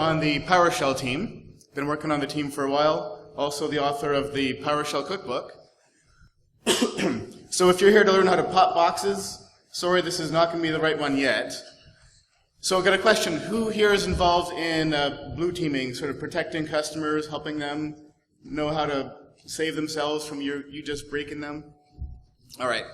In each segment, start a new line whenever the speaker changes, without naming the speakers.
on the PowerShell team. Been working on the team for a while. Also the author of the PowerShell cookbook. So if you're here to learn how to pop boxes, sorry, this is not going to be the right one yet. So I've got a question. Who here is involved in blue teaming, sort of protecting customers, helping them know how to save themselves from you just breaking them? All right.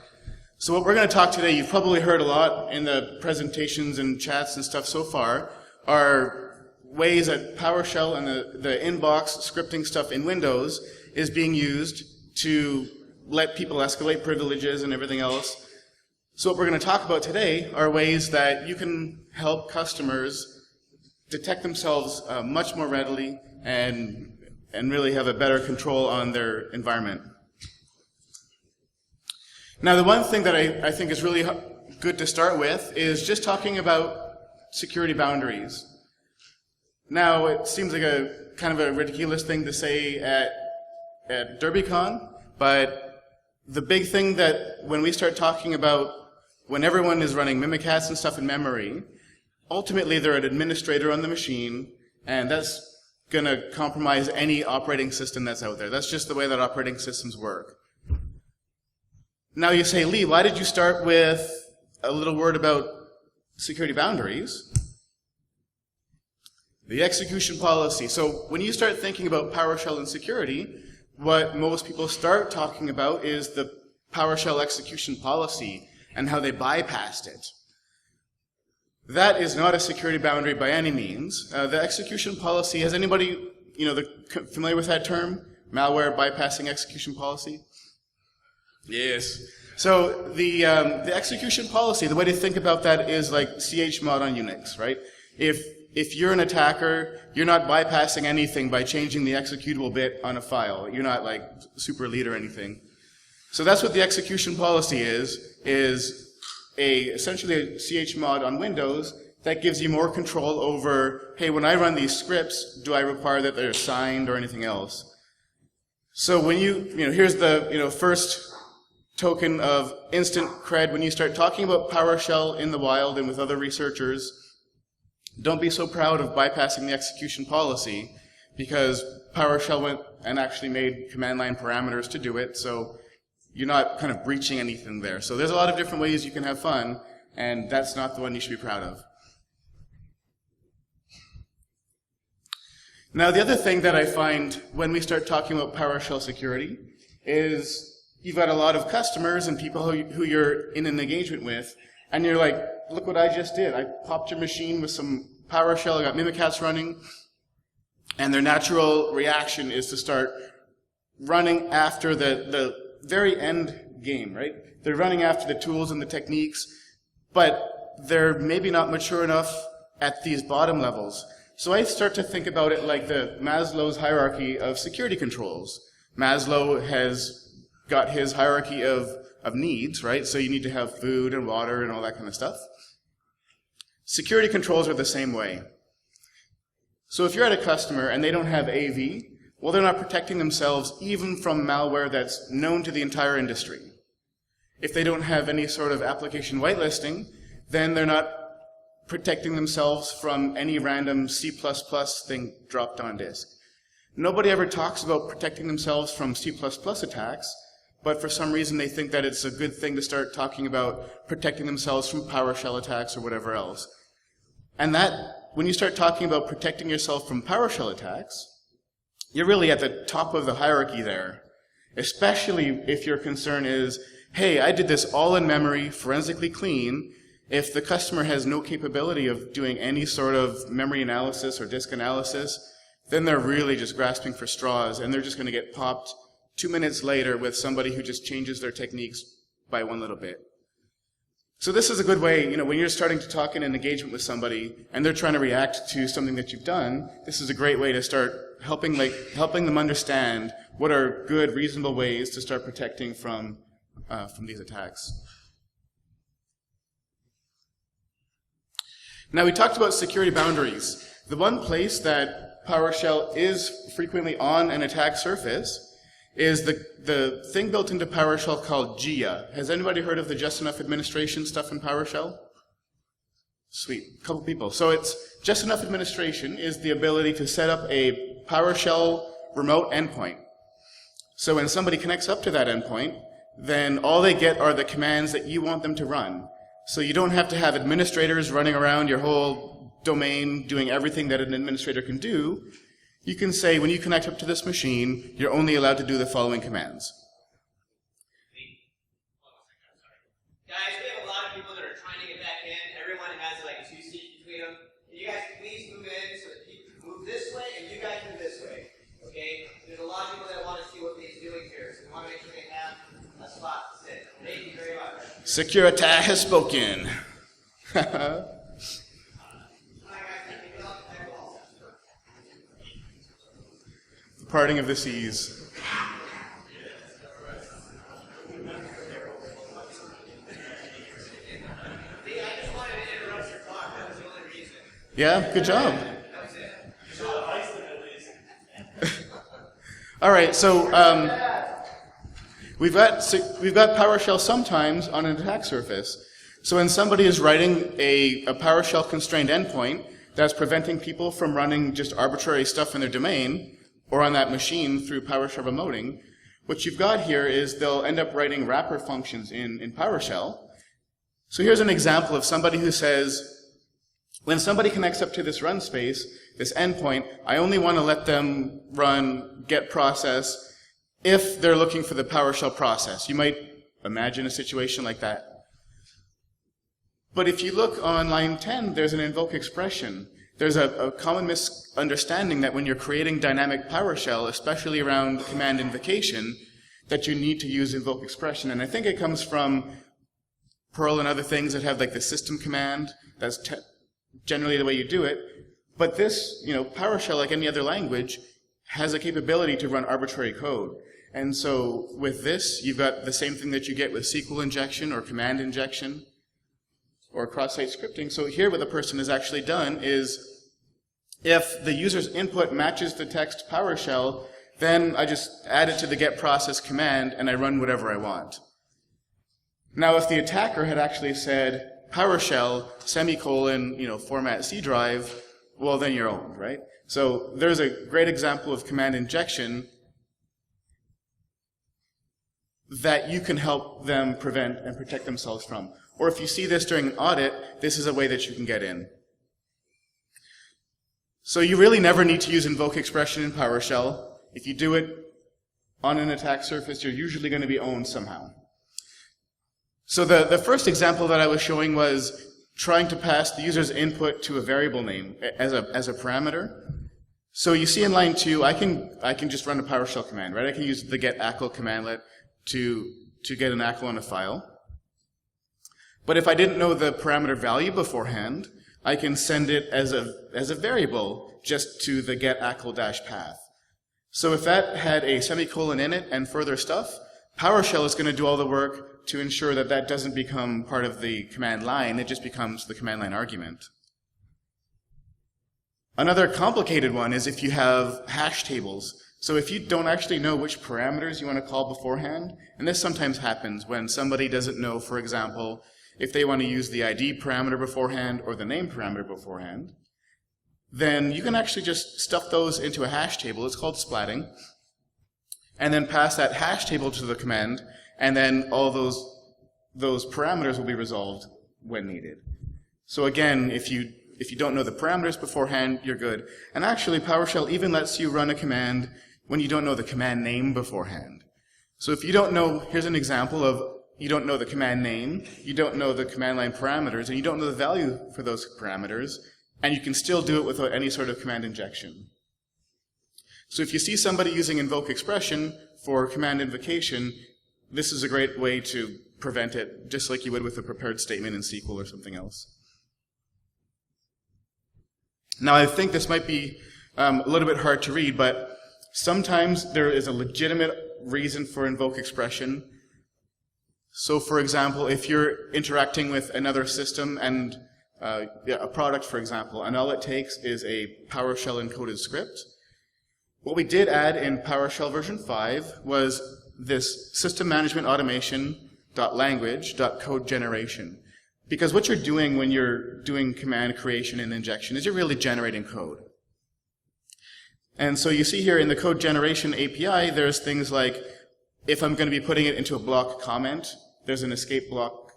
So what we're going to talk today, you've probably heard a lot in the presentations and chats and stuff so far, are ways that PowerShell and the inbox scripting stuff in Windows is being used to let people escalate privileges and everything else. So what we're going to talk about today are ways that you can help customers detect themselves much more readily and really have a better control on their environment. Now, the one thing that I think is really good to start with is just talking about security boundaries. Now, it seems like a kind of a ridiculous thing to say at Derbycon, but the big thing that when we start talking about when everyone is running Mimikatz and stuff in memory, ultimately they're an administrator on the machine, and that's going to compromise any operating system that's out there. That's just the way that operating systems work. Now you say, Lee, why did you start with a little word about security boundaries? The execution policy. So when you start thinking about PowerShell and security, what most people start talking about is the PowerShell execution policy and how they bypassed it. That is not a security boundary by any means. The execution policy, has anybody familiar with that term? Malware bypassing execution policy? Yes. So the execution policy, the way to think about that is like chmod on Unix, right? If you're an attacker, you're not bypassing anything by changing the executable bit on a file. You're not like super lead or anything. So that's what the execution policy is essentially a chmod on Windows that gives you more control over, hey, when I run these scripts, do I require that they're signed or anything else? So when here's the, first token of instant cred. When you start talking about PowerShell in the wild and with other researchers, don't be so proud of bypassing the execution policy, because PowerShell went and actually made command line parameters to do it, so you're not kind of breaching anything there. So there's a lot of different ways you can have fun, and that's not the one you should be proud of. Now, the other thing that I find when we start talking about PowerShell security is you've got a lot of customers and people who you're in an engagement with, and you're like, look what I just did. I popped your machine with some PowerShell, I got Mimikatz running, and their natural reaction is to start running after the very end game, right? They're running after the tools and the techniques, but they're maybe not mature enough at these bottom levels. So I start to think about it like the Maslow's hierarchy of security controls. Maslow has got his hierarchy of needs, right? So you need to have food and water and all that kind of stuff. Security controls are the same way. So if you're at a customer and they don't have AV, well, they're not protecting themselves even from malware that's known to the entire industry. If they don't have any sort of application whitelisting, then they're not protecting themselves from any random C++ thing dropped on disk. Nobody ever talks about protecting themselves from C++ attacks, but for some reason they think that it's a good thing to start talking about protecting themselves from PowerShell attacks or whatever else. And that, when you start talking about protecting yourself from PowerShell attacks, you're really at the top of the hierarchy there, especially if your concern is, hey, I did this all in memory, forensically clean. If the customer has no capability of doing any sort of memory analysis or disk analysis, then they're really just grasping for straws, and they're just going to get popped 2 minutes later with somebody who just changes their techniques by one little bit. So this is a good way, when you're starting to talk in an engagement with somebody and they're trying to react to something that you've done, this is a great way to start helping them understand what are good, reasonable ways to start protecting from these attacks. Now, we talked about security boundaries. The one place that PowerShell is frequently on an attack surface is the thing built into PowerShell called GIA. Has anybody heard of the Just Enough Administration stuff in PowerShell? Sweet, a couple people. So it's just enough administration is the ability to set up a PowerShell remote endpoint. So when somebody connects up to that endpoint, then all they get are the commands that you want them to run. So you don't have to have administrators running around your whole domain doing everything that an administrator can do. You can say, when you connect up to this machine, you're only allowed to do the following commands.
Guys, we have a lot of people that are trying to get back in. Everyone has like 2 seats between them. Can you guys please move in so that people can move this way and you guys move this way? Okay? There's a lot of people that want to see what he's doing here, so we want to make sure they have a spot to sit. Thank you very much.
Securita has spoken. Parting of the seas. Yeah, good job. All right, so we've got PowerShell sometimes on an attack surface. So when somebody is writing a PowerShell constrained endpoint that's preventing people from running just arbitrary stuff in their domain or on that machine through PowerShell remoting, what you've got here is they'll end up writing wrapper functions in PowerShell. So here's an example of somebody who says, when somebody connects up to this run space, this endpoint, I only want to let them run get process if they're looking for the PowerShell process. You might imagine a situation like that. But if you look on line 10, there's an invoke expression. There's a common misunderstanding that when you're creating dynamic PowerShell, especially around command invocation, that you need to use invoke expression. And I think it comes from Perl and other things that have like the system command. That's generally the way you do it. But this, PowerShell, like any other language, has a capability to run arbitrary code. And so with this, you've got the same thing that you get with SQL injection or command injection or cross-site scripting. So here what the person has actually done is, if the user's input matches the text PowerShell, then I just add it to the get process command and I run whatever I want. Now if the attacker had actually said, PowerShell, semicolon, format C drive, well, then you're owned, right? So there's a great example of command injection that you can help them prevent and protect themselves from. Or if you see this during an audit, this is a way that you can get in. So you really never need to use invoke expression in PowerShell. If you do it on an attack surface, you're usually going to be owned somehow. So the first example that I was showing was trying to pass the user's input to a variable name as a parameter. So you see in line 2, I can just run a PowerShell command, right? I can use the get ACL commandlet to get an ACL on a file. But if I didn't know the parameter value beforehand, I can send it as a variable just to the get ACL-path. So if that had a semicolon in it and further stuff, PowerShell is going to do all the work to ensure that that doesn't become part of the command line. It just becomes the command line argument. Another complicated one is if you have hash tables. So if you don't actually know which parameters you want to call beforehand, and this sometimes happens when somebody doesn't know, for example, if they want to use the ID parameter beforehand or the name parameter beforehand, then you can actually just stuff those into a hash table. It's called splatting. And then pass that hash table to the command, and then all those parameters will be resolved when needed. So again, if you don't know the parameters beforehand, you're good. And actually, PowerShell even lets you run a command when you don't know the command name beforehand. So if you don't know, here's an example of you don't know the command name, you don't know the command line parameters, and you don't know the value for those parameters, and you can still do it without any sort of command injection. So if you see somebody using invoke expression for command invocation, this is a great way to prevent it, just like you would with a prepared statement in SQL or something else. Now I think this might be a little bit hard to read, but sometimes there is a legitimate reason for invoke expression. So for example, if you're interacting with another system and a product, for example, and all it takes is a PowerShell encoded script, what we did add in PowerShell version 5 was this system management automation.language.code generation. Because what you're doing when you're doing command creation and injection is you're really generating code. And so you see here in the code generation API, there's things like, if I'm going to be putting it into a block comment, there's an escape block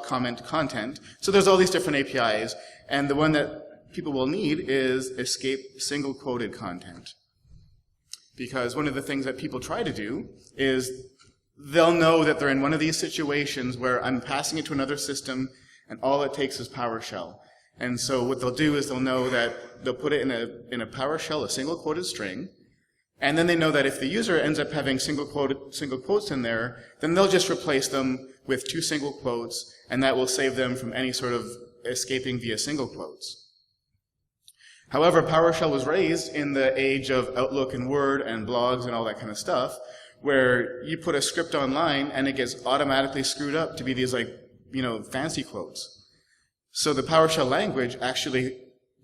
comment content. So there's all these different APIs, and the one that people will need is escape single quoted content. Because one of the things that people try to do is they'll know that they're in one of these situations where I'm passing it to another system and all it takes is PowerShell. And so what they'll do is they'll know that they'll put it in a PowerShell, a single quoted string, and then they know that if the user ends up having single quotes in there, then they'll just replace them with 2 single quotes, and that will save them from any sort of escaping via single quotes. However, PowerShell was raised in the age of Outlook and Word and blogs and all that kind of stuff, where you put a script online and it gets automatically screwed up to be these fancy quotes. So the PowerShell language actually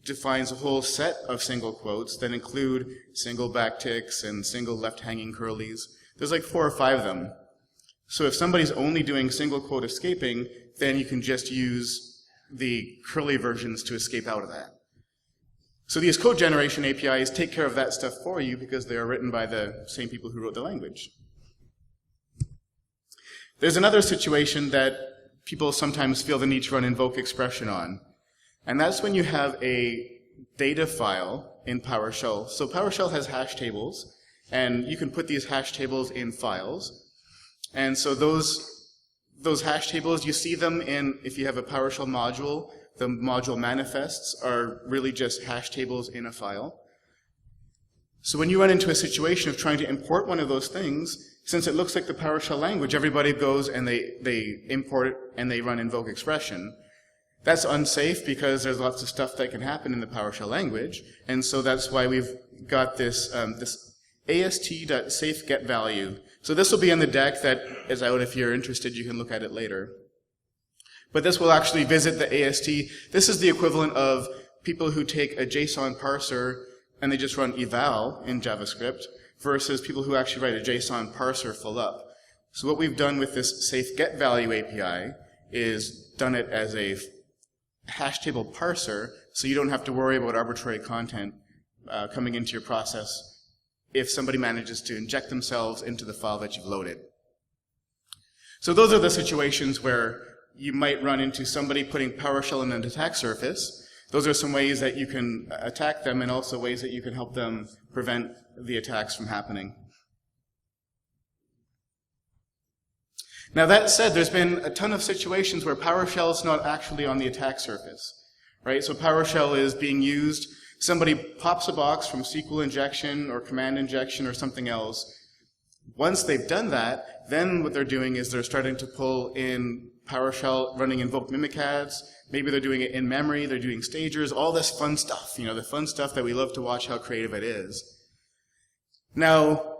defines a whole set of single quotes that include single backticks and single left-hanging curlies. There's like 4 or 5 of them. So if somebody's only doing single quote escaping, then you can just use the curly versions to escape out of that. So these code generation APIs take care of that stuff for you because they are written by the same people who wrote the language. There's another situation that people sometimes feel the need to run invoke expression on. And that's when you have a data file in PowerShell. So PowerShell has hash tables, and you can put these hash tables in files. And so those hash tables, you see them in, if you have a PowerShell module, the module manifests are really just hash tables in a file. So when you run into a situation of trying to import one of those things, since it looks like the PowerShell language, everybody goes and they import it and they run invoke expression. That's unsafe because there's lots of stuff that can happen in the PowerShell language, and so that's why we've got this ast.safeGetValue. So this will be in the deck that is out. If you're interested, you can look at it later. But this will actually visit the AST. This is the equivalent of people who take a JSON parser and they just run eval in JavaScript versus people who actually write a JSON parser full up. So what we've done with this safeGetValue API is done it as a hash table parser, so you don't have to worry about arbitrary content coming into your process if somebody manages to inject themselves into the file that you've loaded. So those are the situations where you might run into somebody putting PowerShell in an attack surface. Those are some ways that you can attack them and also ways that you can help them prevent the attacks from happening. Now that said, there's been a ton of situations where PowerShell is not actually on the attack surface, right? So PowerShell is being used, somebody pops a box from SQL injection or command injection or something else. Once they've done that, then what they're doing is they're starting to pull in PowerShell running invoke mimicads. Maybe they're doing it in memory, they're doing stagers, all this fun stuff, the fun stuff that we love to watch how creative it is. Now,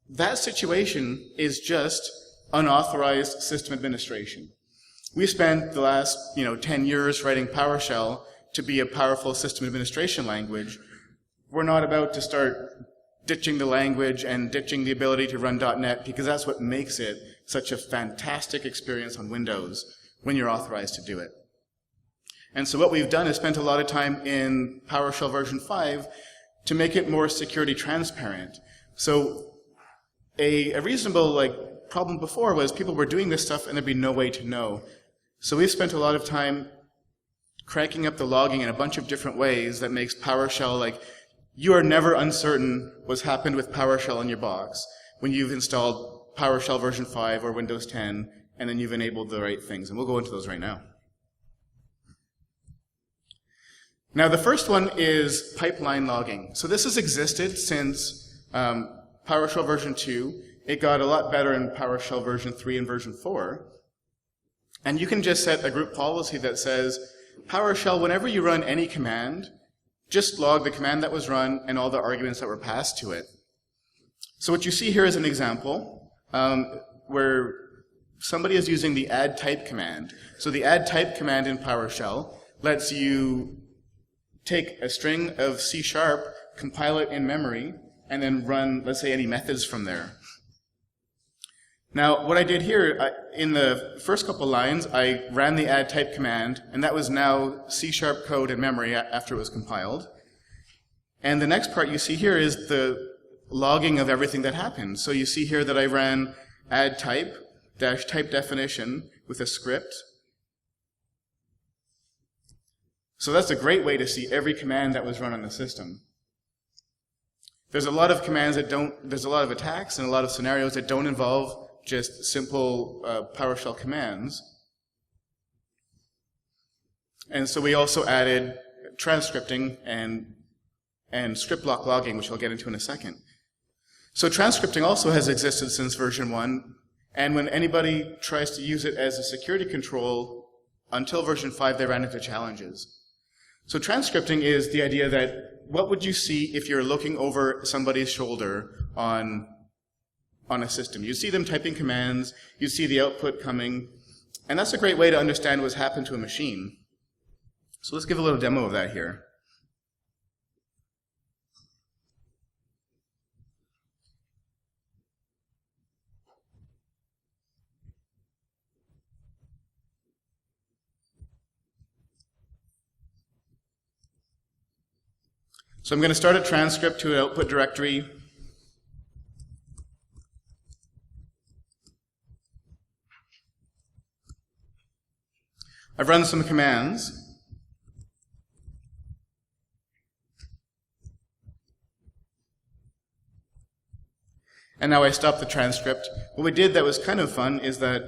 that situation is just unauthorized system administration. We spent the last 10 years writing PowerShell to be a powerful system administration language. We're not about to start ditching the language and ditching the ability to run .NET because that's what makes it such a fantastic experience on Windows when you're authorized to do it. And so what we've done is spent a lot of time in PowerShell version 5 to make it more security transparent. So a reasonable problem before was people were doing this stuff and there'd be no way to know. So we've spent a lot of time cranking up the logging in a bunch of different ways that makes PowerShell you are never uncertain what's happened with PowerShell in your box when you've installed PowerShell version 5 or Windows 10 and then you've enabled the right things. And we'll go into those right now. Now the first one is pipeline logging. So this has existed since PowerShell version 2. It got a lot better in PowerShell version 3 and version 4. And you can just set a group policy that says, PowerShell, whenever you run any command, just log the command that was run and all the arguments that were passed to it. So what you see here is an example where somebody is using the add type command. So the add type command in PowerShell lets you take a string of C#, compile it in memory, and then run, let's say, any methods from there. Now, what I did here, in the first couple lines, I ran the add type command, and that was now C# code in memory after it was compiled. And the next part you see here is the logging of everything that happened. So you see here that I ran add type dash type definition with a script. So that's a great way to see every command that was run on the system. There's a lot of commands that there's a lot of attacks and a lot of scenarios that don't involve just simple PowerShell commands. And so we also added transcripting and script block logging, which I'll get into in a second. So transcripting also has existed since version 1, and when anybody tries to use it as a security control, until version 5, they ran into challenges. So transcripting is the idea that what would you see if you're looking over somebody's shoulder on a system? You see them typing commands, you see the output coming, and that's a great way to understand what's happened to a machine. So let's give a little demo of that here. So I'm going to start a transcript to an output directory. I've run some commands. And now I stop the transcript. What we did that was kind of fun is that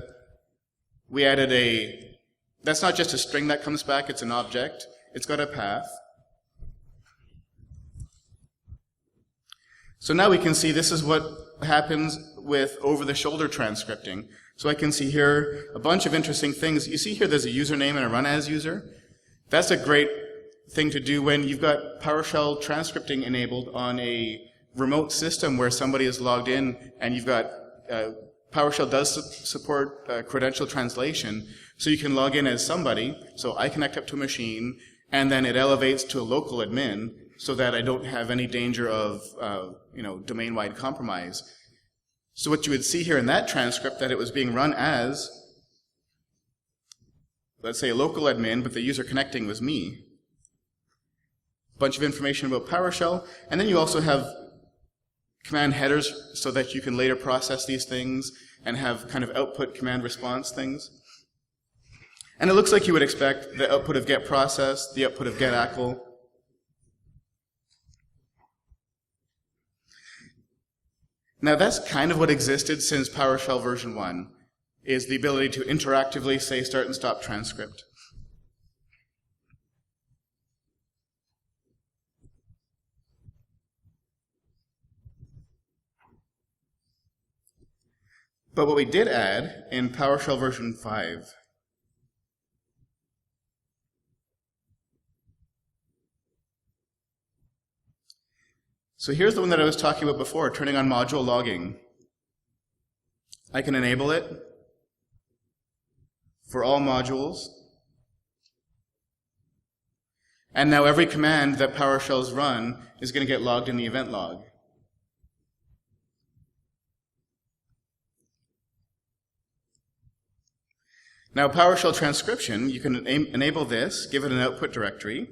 we added that's not just a string that comes back, it's an object. It's got a path. So now we can see this is what happens with over-the-shoulder transcripting. So I can see here a bunch of interesting things. You see here there's a username and a run as user. That's a great thing to do when you've got PowerShell transcripting enabled on a remote system where somebody is logged in and you've got PowerShell does support credential translation. So you can log in as somebody. So I connect up to a machine and then it elevates to a local admin so that I don't have any danger of domain-wide compromise. So what you would see here in that transcript, that it was being run as, let's say, a local admin, but the user connecting was me. A bunch of information about PowerShell, and then you also have command headers so that you can later process these things and have kind of output command response things. And it looks like you would expect the output of get process, the output of get ACL. Now that's kind of what existed since PowerShell version 1, is the ability to interactively say start and stop transcript. But what we did add in PowerShell version 5 so here's the one that I was talking about before, turning on module logging. I can enable it for all modules. And now every command that PowerShell's run is going to get logged in the event log. Now PowerShell transcription, you can enable this, give it an output directory.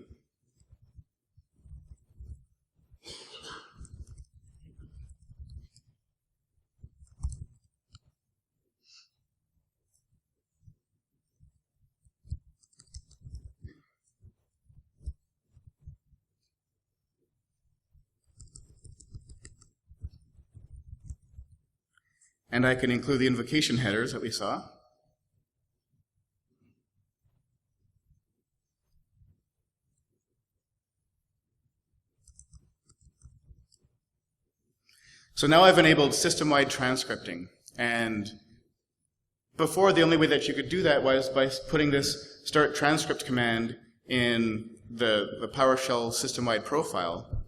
And I can include the invocation headers that we saw. So now I've enabled system-wide transcripting. And before, the only way that you could do that was by putting this start transcript command in the PowerShell system-wide profile.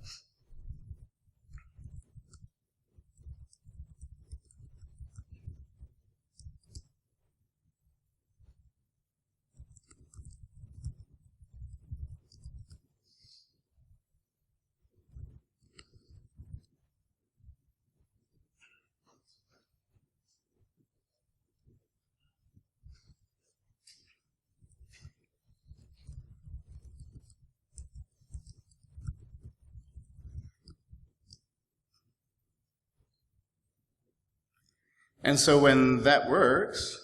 And so when that works,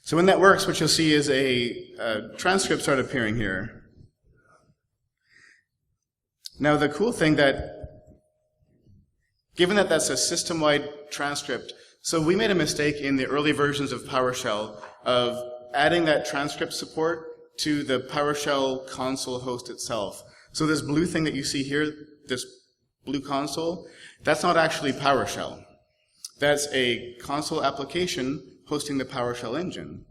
so when that works, what you'll see is a transcript start appearing here. Now the cool thing given that that's a system-wide transcript, so we made a mistake in the early versions of PowerShell of adding that transcript support to the PowerShell console host itself. So this blue thing that you see here, this blue console, that's not actually PowerShell. That's a console application hosting the PowerShell engine.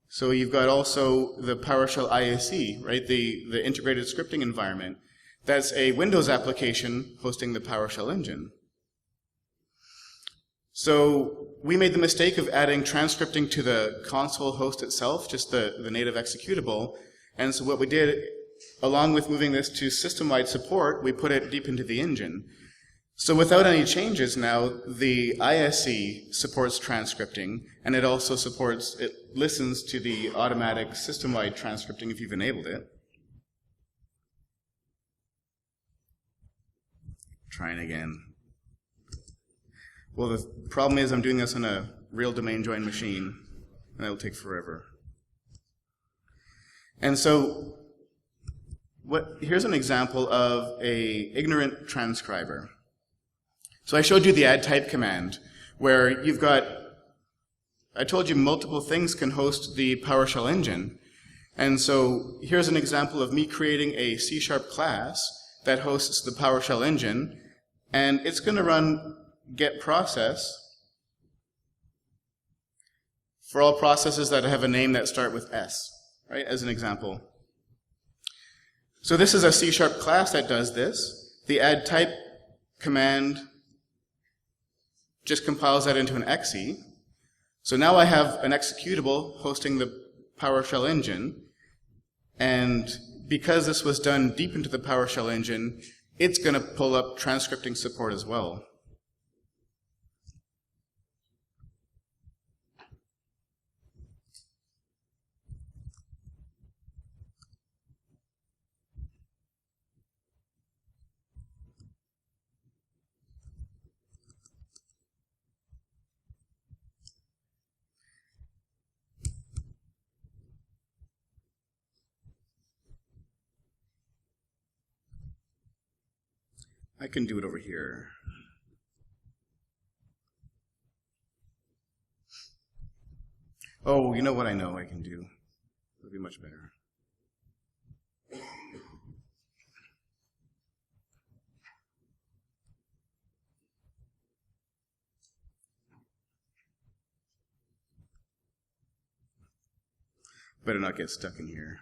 So you've got also the PowerShell ISE, right? The integrated scripting environment. That's a Windows application hosting the PowerShell engine. So we made the mistake of adding transcripting to the console host itself, just the native executable. And so what we did, along with moving this to system-wide support, we put it deep into the engine. So without any changes now, the ISE supports transcripting, and it also it listens to the automatic system-wide transcripting if you've enabled it. Trying again. Well, the problem is I'm doing this on a real domain join machine, and that'll take forever. And so here's an example of a ignorant transcriber. So I showed you the add type command, where you've got, I told you multiple things can host the PowerShell engine. And so here's an example of me creating a C# class that hosts the PowerShell engine, and it's going to run get process for all processes that have a name that start with S, right, as an example. So this is a C# class that does this. The add type command just compiles that into an exe. So now I have an executable hosting the PowerShell engine, and because this was done deep into the PowerShell engine, it's going to pull up transcripting support as well. I can do it over here. Oh, you know what I know I can do? It'll be much better. Better not get stuck in here.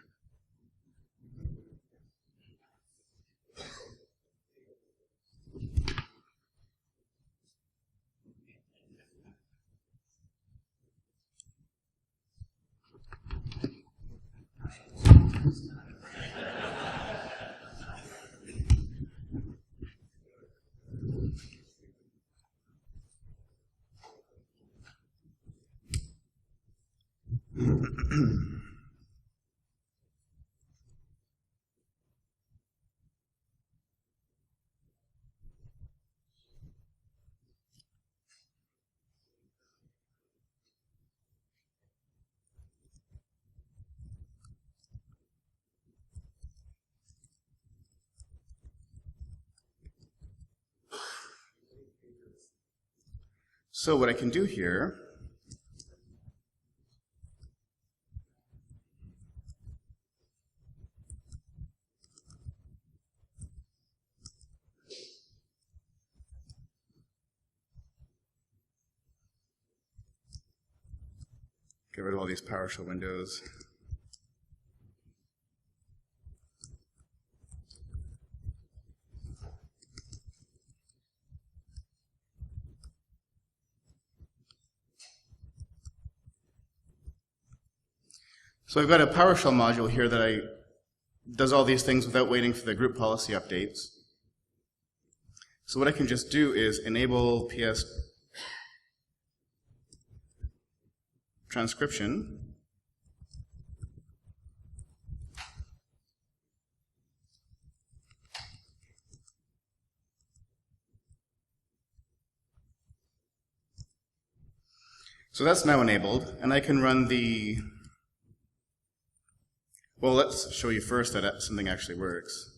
So what I can do here Get rid of all these PowerShell windows. So I've got a PowerShell module here that does all these things without waiting for the group policy updates. So what I can just do is enable PS transcription. So that's now enabled, and I can run the... Well, let's show you first that something actually works.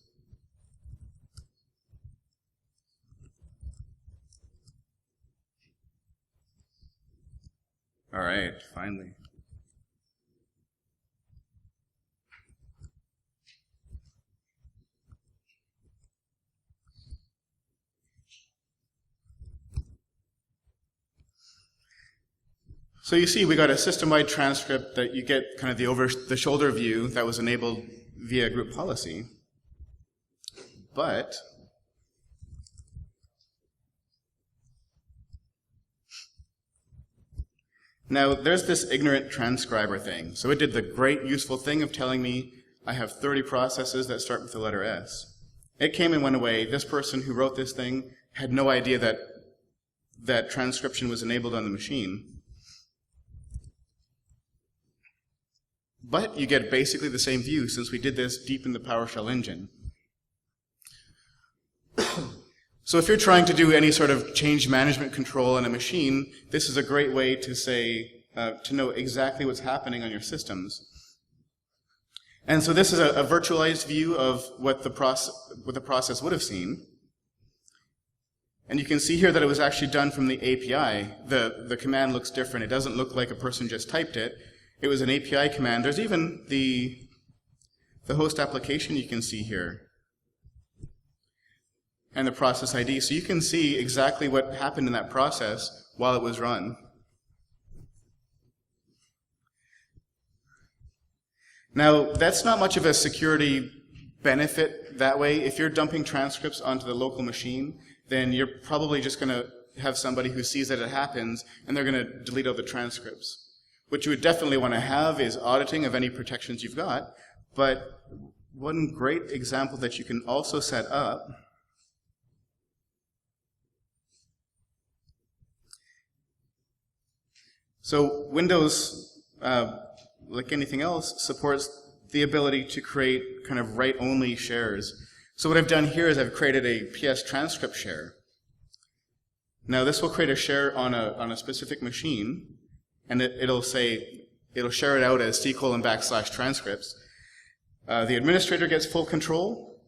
All right, finally. So you see, we got a system-wide transcript that you get kind of the over-the-shoulder view that was enabled via group policy. But now there's this ignorant transcriber thing. So it did the great useful thing of telling me I have 30 processes that start with the letter S. It came and went away. This person who wrote this thing had no idea that transcription was enabled on the machine. But you get basically the same view since we did this deep in the PowerShell engine. So if you're trying to do any sort of change management control on a machine, this is a great way to say, to know exactly what's happening on your systems. And so this is a virtualized view of what the process would have seen. And you can see here that it was actually done from the API. The command looks different. It doesn't look like a person just typed it. It was an API command. There's even the host application you can see here, and the process ID. So you can see exactly what happened in that process while it was run. Now, that's not much of a security benefit that way. If you're dumping transcripts onto the local machine, then you're probably just going to have somebody who sees that it happens, and they're going to delete all the transcripts. What you would definitely want to have is auditing of any protections you've got, but one great example that you can also set up so Windows, like anything else, supports the ability to create kind of write-only shares. So what I've done here is I've created a PS transcript share. Now this will create a share on a specific machine, and it'll share it out as C:\transcripts. The administrator gets full control,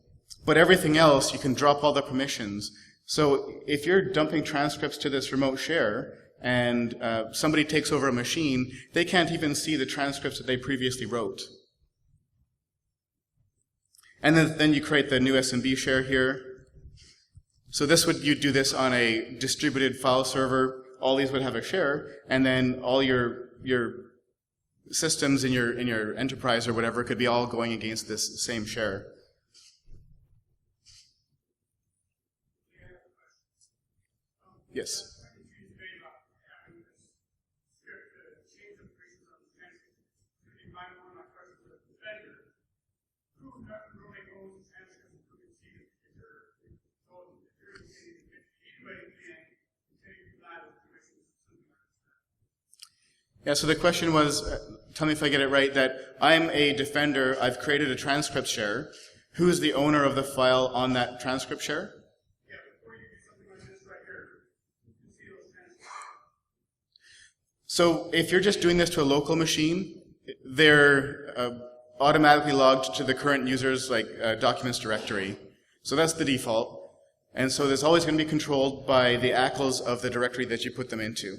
but everything else, you can drop all the permissions. So if you're dumping transcripts to this remote share, and somebody takes over a machine, they can't even see the transcripts that they previously wrote. And then you create the new SMB share here. So you do this on a distributed file server. All these would have a share, and then all your systems in your enterprise or whatever could be all going against this same share. Yes. Yeah, so the question was, tell me if I get it right, that I'm a defender, I've created a transcript share. Who's the owner of the file on that transcript share?
Yeah, before you do something like this right here, you can see those transcripts.
So if you're just doing this to a local machine, they're automatically logged to the current user's documents directory. So that's the default. And so there's always going to be controlled by the ACLs of the directory that you put them into.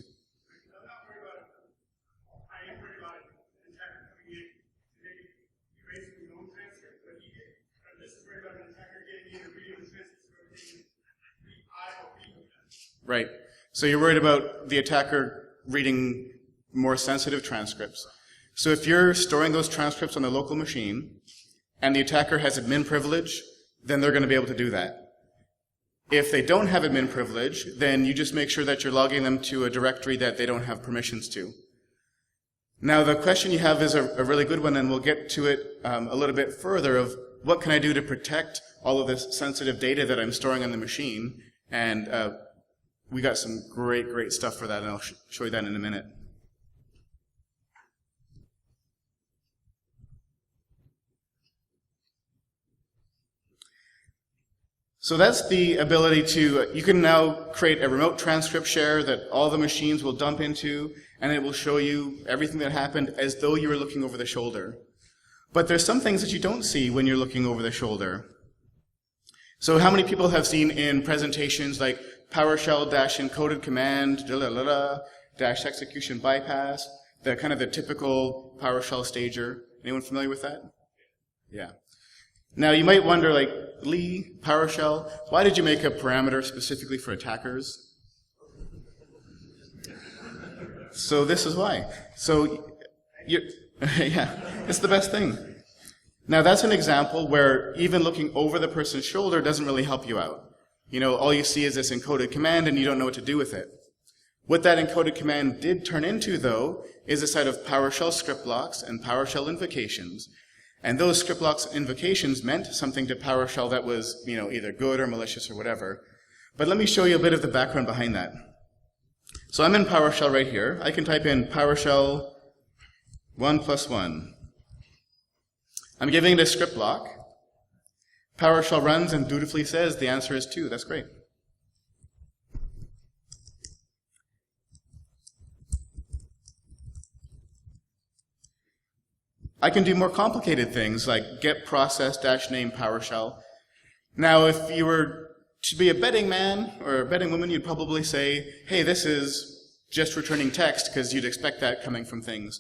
Right. So you're worried about the attacker reading more sensitive transcripts. So if you're storing those transcripts on the local machine, and the attacker has admin privilege, then they're going to be able to do that. If they don't have admin privilege, then you just make sure that you're logging them to a directory that they don't have permissions to. Now, the question you have is a really good one, and we'll get to it a little bit further of what can I do to protect all of this sensitive data that I'm storing on the machine. And we got some great stuff for that, and I'll show you that in a minute. So that's the ability to, you can now create a remote transcript share that all the machines will dump into, and it will show you everything that happened as though you were looking over the shoulder. But there's some things that you don't see when you're looking over the shoulder. So how many people have seen in presentations like PowerShell -encoded command, dash execution bypass, the kind of the typical PowerShell stager? Anyone familiar with that? Yeah. Now you might wonder, like, Lee, PowerShell, why did you make a parameter specifically for attackers? So this is why. So, yeah, it's the best thing. Now that's an example where even looking over the person's shoulder doesn't really help you out. You know, all you see is this encoded command and you don't know what to do with it. What that encoded command did turn into, though, is a set of PowerShell script blocks and PowerShell invocations. And those script blocks invocations meant something to PowerShell that was, you know, either good or malicious or whatever. But let me show you a bit of the background behind that. So I'm in PowerShell right here. I can type in PowerShell 1+1. I'm giving it a script block. PowerShell runs and dutifully says the answer is 2. That's great. I can do more complicated things like get process -name PowerShell. Now, if you were to be a betting man or a betting woman, you'd probably say, hey, this is just returning text, because you'd expect that coming from things.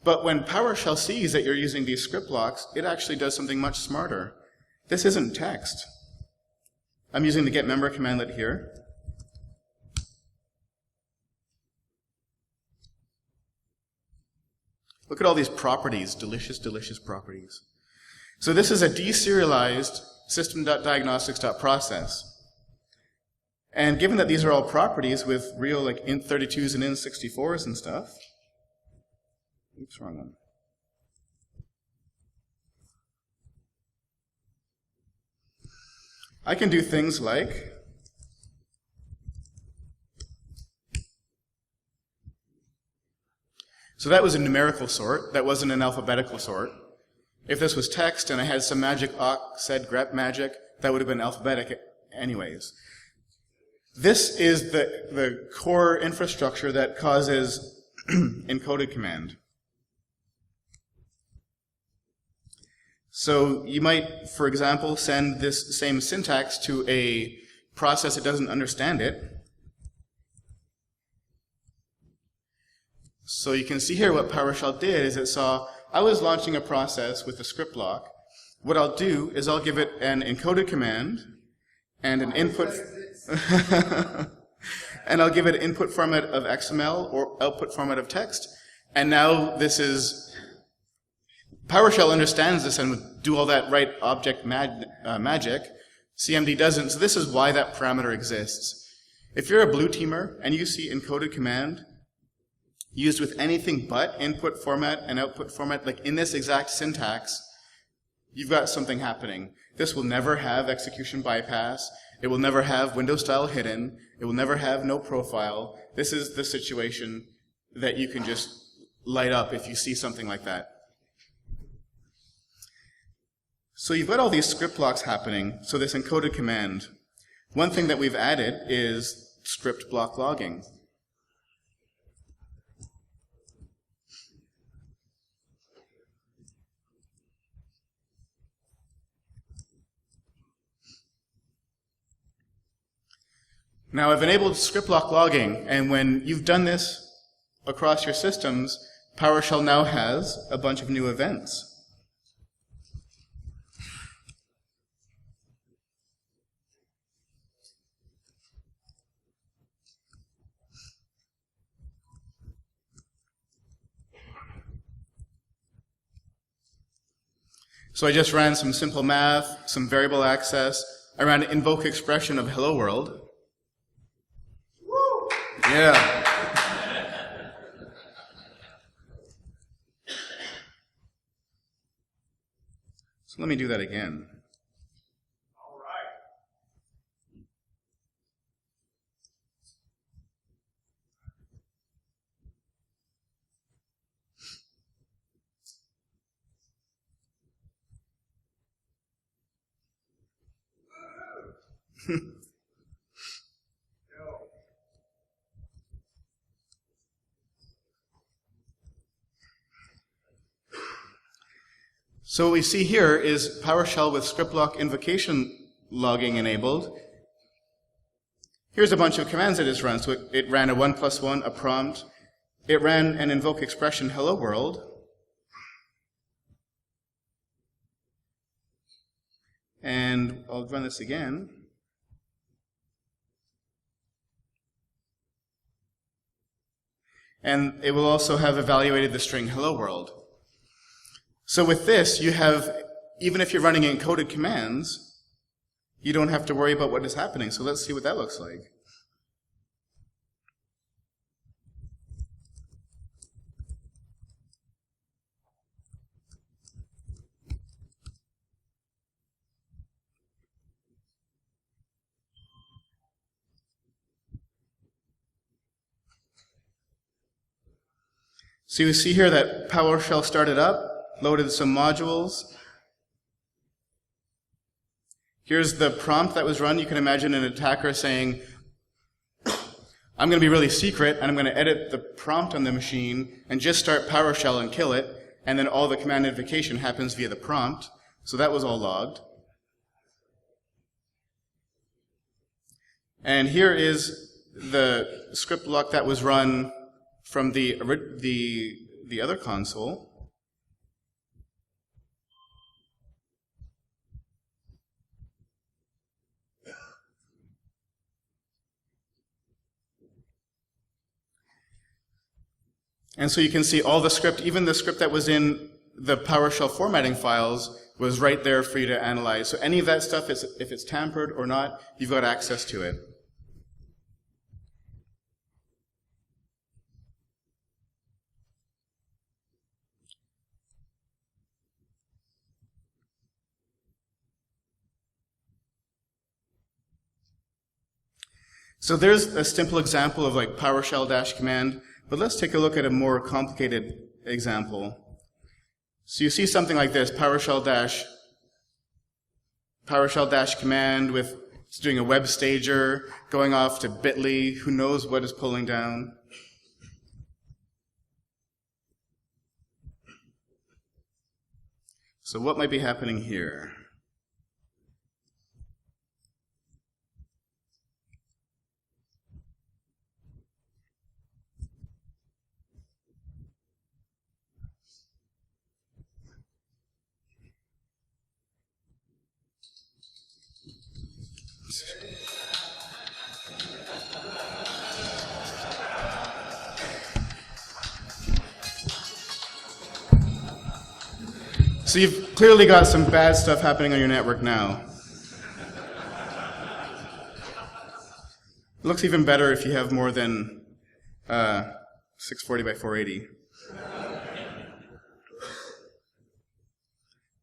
But when PowerShell sees that you're using these script blocks, it actually does something much smarter. This isn't text. I'm using the getMember commandlet here. Look at all these properties, delicious properties. So this is a deserialized system.diagnostics.process. And given that these are all properties with real like int32s and int64s and stuff, oops, wrong one. I can do things like so that was a numerical sort, that wasn't an alphabetical sort. If this was text and I had some magic awk said grep magic, that would have been alphabetic anyways. This is the core infrastructure that causes encoded command. So you might, for example, send this same syntax to a process that doesn't understand it. So you can see here what PowerShell did is it saw, I was launching a process with a script block. What I'll do is I'll give it an encoded command and an input, and I'll give it input format of XML or output format of text. And now this is, PowerShell understands this and would do all that right object magic. CMD doesn't, so this is why that parameter exists. If you're a blue teamer and you see encoded command used with anything but input format and output format, like in this exact syntax, you've got something happening. This will never have execution bypass. It will never have window style hidden. It will never have no profile. This is the situation that you can just light up if you see something like that. So you've got all these script blocks happening, so this encoded command. One thing that we've added is script block logging. Now I've enabled script block logging, and when you've done this across your systems, PowerShell now has a bunch of new events. So I just ran some simple math, some variable access. I ran an invoke expression of hello world.
Woo!
Yeah. So let me do that again.
All right. Go.
So what we see here is PowerShell with script lock invocation logging enabled. Here's a bunch of commands that it's run. So it ran a 1+1, a prompt. It ran an invoke expression hello world. And I'll run this again. And it will also have evaluated the string hello world. So with this, you have, even if you're running encoded commands, you don't have to worry about what is happening. So let's see what that looks like. So you see here that PowerShell started up, loaded some modules. Here's the prompt that was run. You can imagine an attacker saying, I'm going to be really secret, and I'm going to edit the prompt on the machine and just start PowerShell and kill it, and then all the command invocation happens via the prompt. So that was all logged. And here is the script lock that was run from the other console. And so you can see all the script, even the script that was in the PowerShell formatting files, was right there for you to analyze. So any of that stuff, if it's tampered or not, you've got access to it. So there's a simple example of like PowerShell dash command, but let's take a look at a more complicated example. So you see something like this, PowerShell dash command with it's doing a web stager, going off to bit.ly, who knows what is pulling down. So what might be happening here? So you've clearly got some bad stuff happening on your network now. It looks even better if you have more than 640 by 480.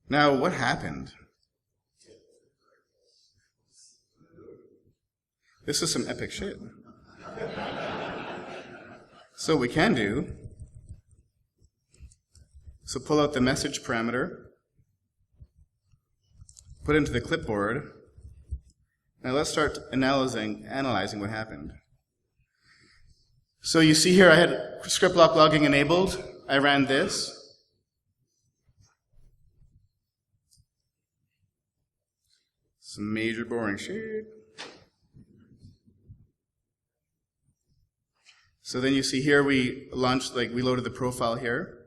Now, what happened? This is some epic shit. So what we can do, so pull out the message parameter, put it into the clipboard. Now let's start analyzing what happened. So you see here I had script lock logging enabled. I ran this. Some major boring shit. So then you see here we loaded the profile here.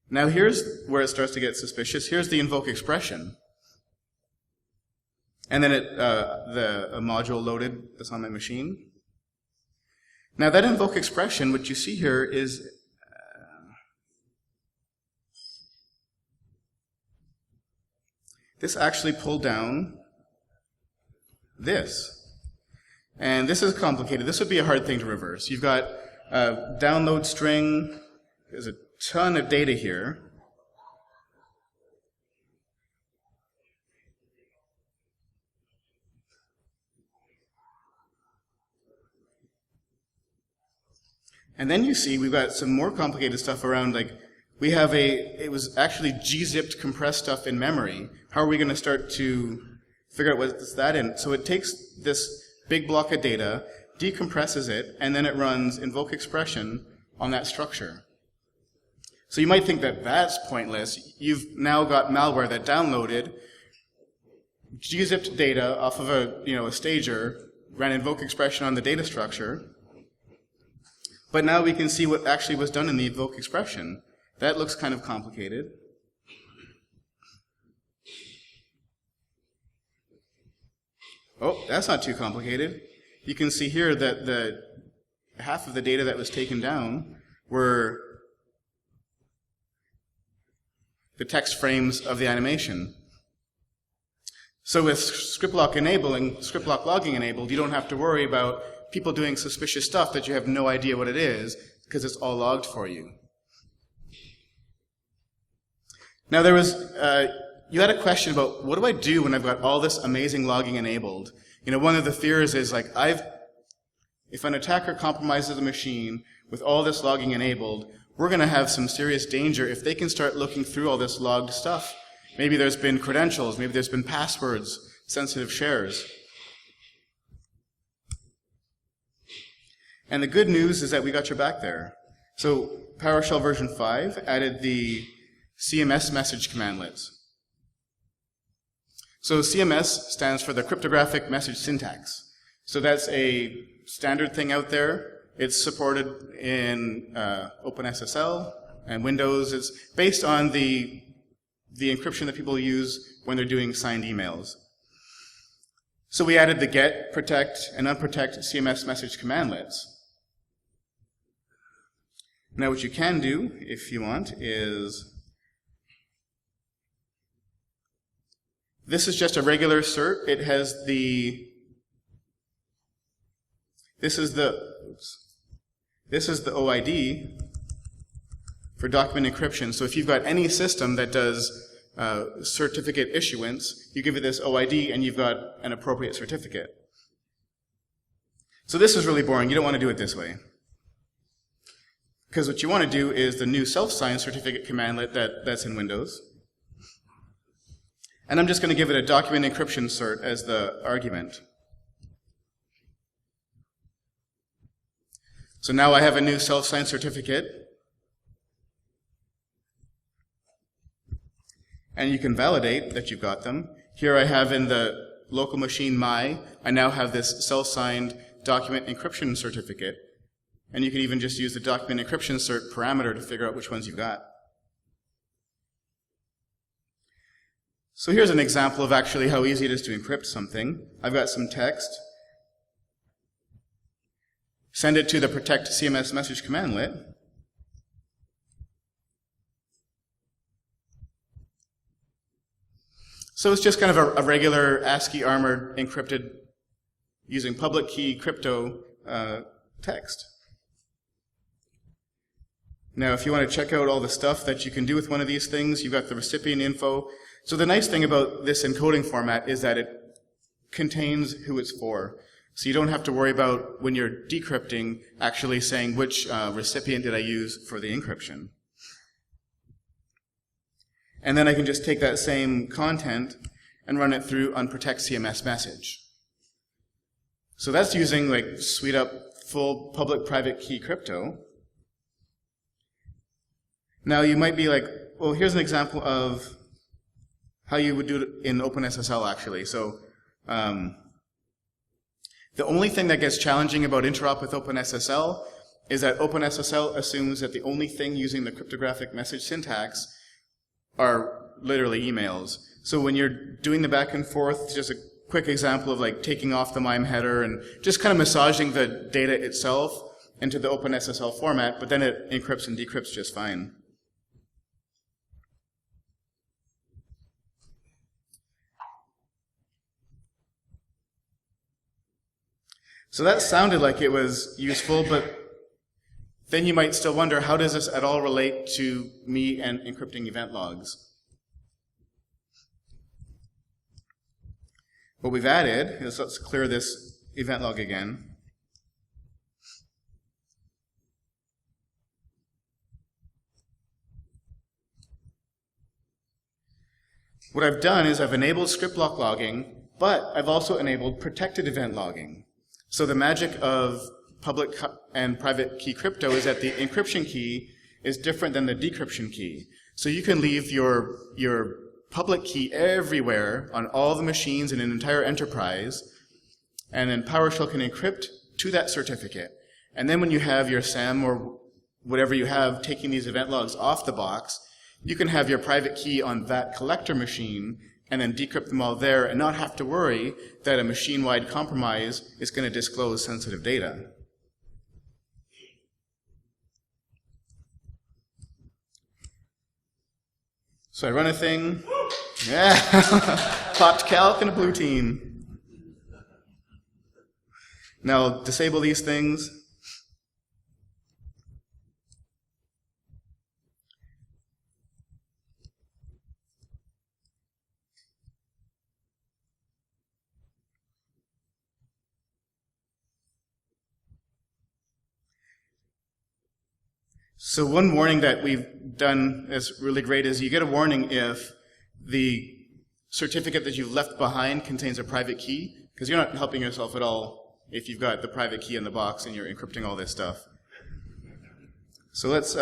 Now here's where it starts to get suspicious. Here's the invoke expression. And then a module loaded that's on my machine. Now that invoke expression, what you see here is, this actually pulled down this. And this is complicated. This would be a hard thing to reverse. You've got a download string. There's a ton of data here. And then you see we've got some more complicated stuff around, like we have it was actually gzipped compressed stuff in memory. How are we going to start to figure out what's that in? So it takes this big block of data, decompresses it, and then it runs invoke expression on that structure. So you might think that that's pointless. You've now got malware that downloaded gzipped data off of a stager, ran invoke expression on the data structure. But now we can see what actually was done in the invoke expression. That looks kind of complicated. Oh, that's not too complicated. You can see here that the half of the data that was taken down were the text frames of the animation. So with script lock logging enabled, you don't have to worry about people doing suspicious stuff that you have no idea what it is, because it's all logged for you. Now there was, you had a question about what do I do when I've got all this amazing logging enabled? One of the fears is like, if an attacker compromises a machine with all this logging enabled, we're going to have some serious danger if they can start looking through all this logged stuff. Maybe there's been credentials, maybe there's been passwords, sensitive shares. And the good news is that we got your back there. So PowerShell version 5 added the CMS message commandlets. So CMS stands for the Cryptographic Message Syntax. So that's a standard thing out there. It's supported in OpenSSL and Windows. It's based on the encryption that people use when they're doing signed emails. So we added the get, protect, and unprotect CMS message commandlets. Now what you can do, if you want, is this is just a regular cert. It has this is the OID for document encryption. So if you've got any system that does certificate issuance, you give it this OID and you've got an appropriate certificate. So this is really boring. You don't want to do it this way. Because what you want to do is the new self-signed certificate commandlet that's in Windows. And I'm just going to give it a document encryption cert as the argument. So now I have a new self-signed certificate. And you can validate that you've got them. Here I have in the local machine I now have this self-signed document encryption certificate. And you can even just use the document encryption cert parameter to figure out which ones you've got. So here's an example of actually how easy it is to encrypt something. I've got some text. Send it to the protect CMS message commandlet. So it's just kind of a regular ASCII armored encrypted using public key crypto text. Now, if you want to check out all the stuff that you can do with one of these things, you've got the recipient info. So the nice thing about this encoding format is that it contains who it's for. So you don't have to worry about, when you're decrypting, actually saying which recipient did I use for the encryption. And then I can just take that same content and run it through unprotect CMS message. So that's using like sweet up full public private key crypto. Now you might be like, well, here's an example of how you would do it in OpenSSL actually. So the only thing that gets challenging about interop with OpenSSL is that OpenSSL assumes that the only thing using the cryptographic message syntax are literally emails. So when you're doing the back and forth, just a quick example of like taking off the MIME header and just kind of massaging the data itself into the OpenSSL format, but then it encrypts and decrypts just fine. So that sounded like it was useful, but then you might still wonder, how does this at all relate to me and encrypting event logs? What we've added is, let's clear this event log again. What I've done is I've enabled script block logging, but I've also enabled protected event logging. So the magic of public and private key crypto is that the encryption key is different than the decryption key. So you can leave your public key everywhere on all the machines in an entire enterprise, and then PowerShell can encrypt to that certificate. And then when you have your SAM or whatever you have taking these event logs off the box, you can have your private key on that collector machine and then decrypt them all there and not have to worry that a machine-wide compromise is going to disclose sensitive data. So I run a thing. Yeah, popped calc and a blue team. Now I'll disable these things. So one warning that we've done that's really great is you get a warning if the certificate that you've left behind contains a private key, because you're not helping yourself at all if you've got the private key in the box and you're encrypting all this stuff. So let's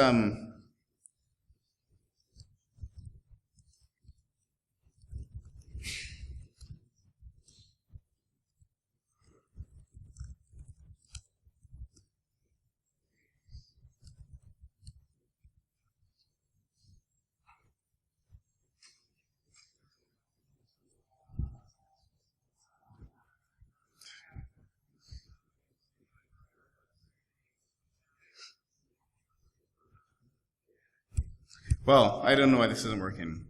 well, I don't know why this isn't working.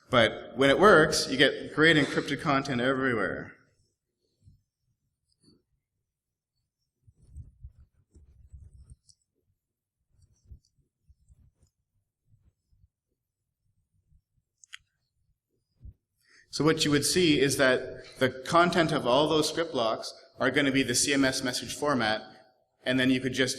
But when it works, you get great encrypted content everywhere. So what you would see is that the content of all those script blocks are going to be the CMS message format, and then you could just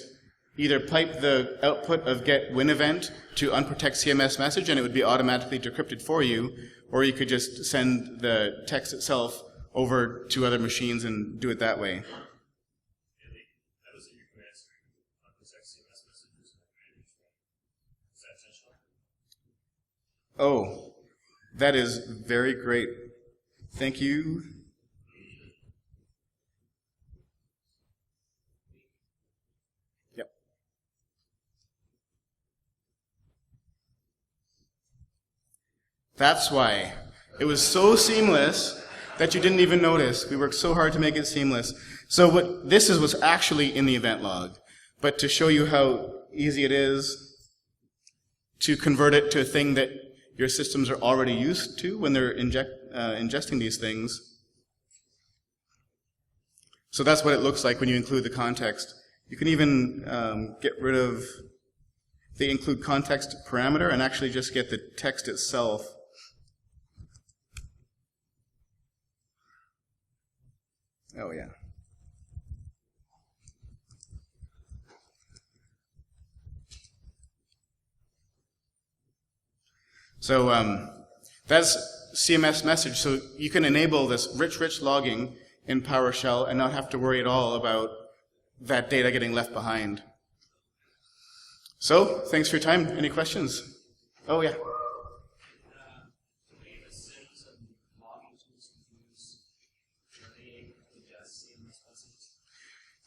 either pipe the output of get win event to unprotect CMS message and it would be automatically decrypted for you, or you could just send the text itself over to other machines and do it that way. Oh, that is very great. Thank you. That's why. It was so seamless that you didn't even notice. We worked so hard to make it seamless. So what this is was actually in the event log. But to show you how easy it is to convert it to a thing that your systems are already used to when they're ingesting these things. So that's what it looks like when you include the context. You can even get rid of the include context parameter and actually just get the text itself. Oh, yeah. So that's CMS message. So you can enable this rich logging in PowerShell and not have to worry at all about that data getting left behind. So, thanks for your time. Any questions? Oh, yeah.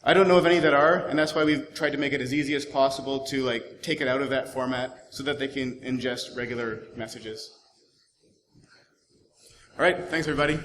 I don't know of any that are, and that's why we've tried to make it as easy as possible to take it out of that format so that they can ingest regular messages. All right, thanks everybody.